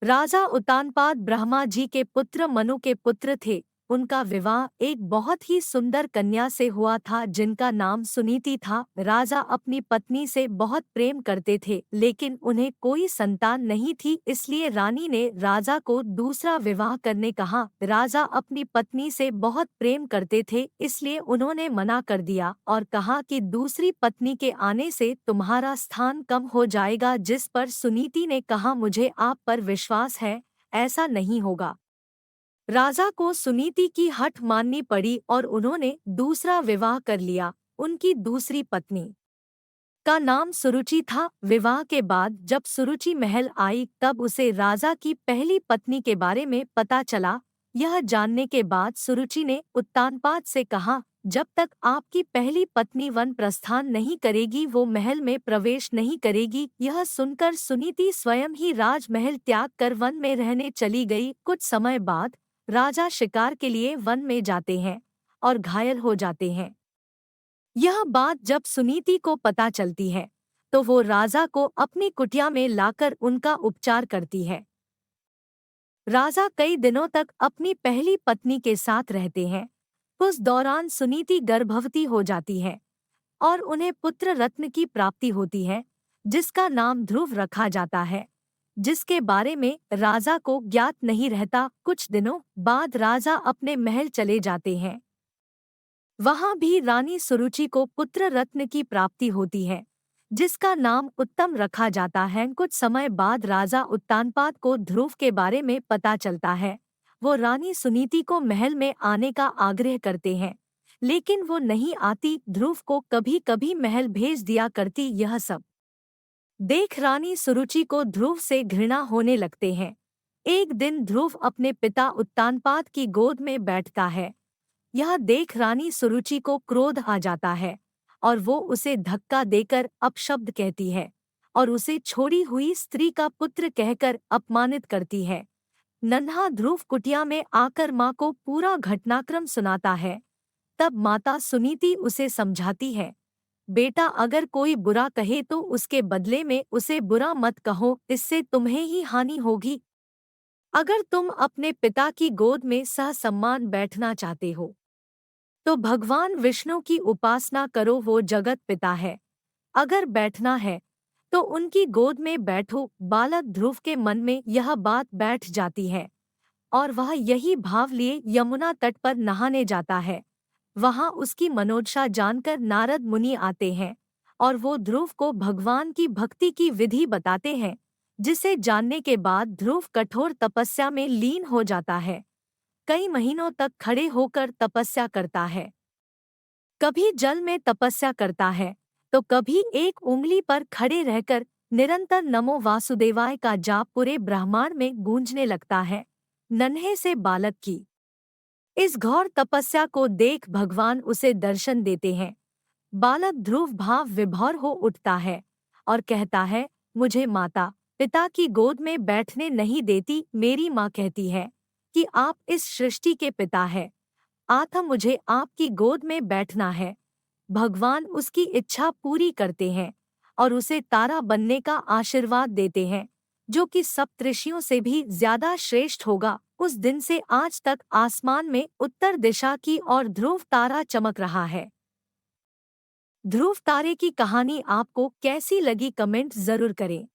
राजा उत्तानपाद ब्रह्मा जी के पुत्र मनु के पुत्र थे। उनका विवाह एक बहुत ही सुंदर कन्या से हुआ था जिनका नाम सुनीति था। राजा अपनी पत्नी से बहुत प्रेम करते थे, लेकिन उन्हें कोई संतान नहीं थी, इसलिए रानी ने राजा को दूसरा विवाह करने कहा। राजा अपनी पत्नी से बहुत प्रेम करते थे, इसलिए उन्होंने मना कर दिया और कहा कि दूसरी पत्नी के आने से तुम्हारा स्थान कम हो जाएगा, जिस पर सुनीति ने कहा, मुझे आप पर विश्वास है, ऐसा नहीं होगा। राजा को सुनीति की हठ माननी पड़ी और उन्होंने दूसरा विवाह कर लिया। उनकी दूसरी पत्नी का नाम सुरुचि था। विवाह के बाद जब सुरुचि महल आई तब उसे राजा की पहली पत्नी के बारे में पता चला। यह जानने के बाद सुरुचि ने उत्तानपाद से कहा, जब तक आपकी पहली पत्नी वन प्रस्थान नहीं करेगी वो महल में प्रवेश नहीं करेगी। यह सुनकर सुनीति स्वयं ही राजमहल त्याग कर वन में रहने चली गई। कुछ समय बाद राजा शिकार के लिए वन में जाते हैं और घायल हो जाते हैं। यह बात जब सुनीति को पता चलती है तो वो राजा को अपनी कुटिया में लाकर उनका उपचार करती है। राजा कई दिनों तक अपनी पहली पत्नी के साथ रहते हैं। उस दौरान सुनीति गर्भवती हो जाती है और उन्हें पुत्र रत्न की प्राप्ति होती है, जिसका नाम ध्रुव रखा जाता है, जिसके बारे में राजा को ज्ञात नहीं रहता। कुछ दिनों बाद राजा अपने महल चले जाते हैं। वहां भी रानी सुरुचि को पुत्र रत्न की प्राप्ति होती है, जिसका नाम उत्तम रखा जाता है। कुछ समय बाद राजा उत्तानपाद को ध्रुव के बारे में पता चलता है। वो रानी सुनीति को महल में आने का आग्रह करते हैं, लेकिन वो नहीं आती। ध्रुव को कभी कभी महल भेज दिया करती। यह सब देख रानी सुरुचि को ध्रुव से घृणा होने लगते हैं। एक दिन ध्रुव अपने पिता उत्तानपाद की गोद में बैठता है। यह देख रानी सुरुचि को क्रोध आ जाता है और वो उसे धक्का देकर अपशब्द कहती है और उसे छोड़ी हुई स्त्री का पुत्र कहकर अपमानित करती है। नन्हा ध्रुव कुटिया में आकर माँ को पूरा घटनाक्रम सुनाता है। तब माता सुनीति उसे समझाती है, बेटा अगर कोई बुरा कहे तो उसके बदले में उसे बुरा मत कहो, इससे तुम्हें ही हानि होगी। अगर तुम अपने पिता की गोद में सहसम्मान बैठना चाहते हो तो भगवान विष्णु की उपासना करो, वो जगत पिता है। अगर बैठना है तो उनकी गोद में बैठो। बालक ध्रुव के मन में यह बात बैठ जाती है और वह यही भाव लिए यमुना तट पर नहाने जाता है। वहां उसकी मनोदशा जानकर नारद मुनि आते हैं और वो ध्रुव को भगवान की भक्ति की विधि बताते हैं, जिसे जानने के बाद ध्रुव कठोर तपस्या में लीन हो जाता है। कई महीनों तक खड़े होकर तपस्या करता है। कभी जल में तपस्या करता है तो कभी एक उंगली पर खड़े रहकर निरंतर नमो वासुदेवाय का जाप पूरे ब्रह्मांड में गूंजने लगता है। नन्हे से बालक की इस घोर तपस्या को देख भगवान उसे दर्शन देते हैं। बालक ध्रुव भाव विभोर हो उठता है और कहता है, मुझे माता पिता की गोद में बैठने नहीं देती। मेरी माँ कहती है कि आप इस सृष्टि के पिता हैं, अतः मुझे आपकी गोद में बैठना है। भगवान उसकी इच्छा पूरी करते हैं और उसे तारा बनने का आशीर्वाद देते हैं, जो कि सप्तऋषियों से भी ज्यादा श्रेष्ठ होगा। उस दिन से आज तक आसमान में उत्तर दिशा की ओर ध्रुव तारा चमक रहा है। ध्रुव तारे की कहानी आपको कैसी लगी कमेंट जरूर करें।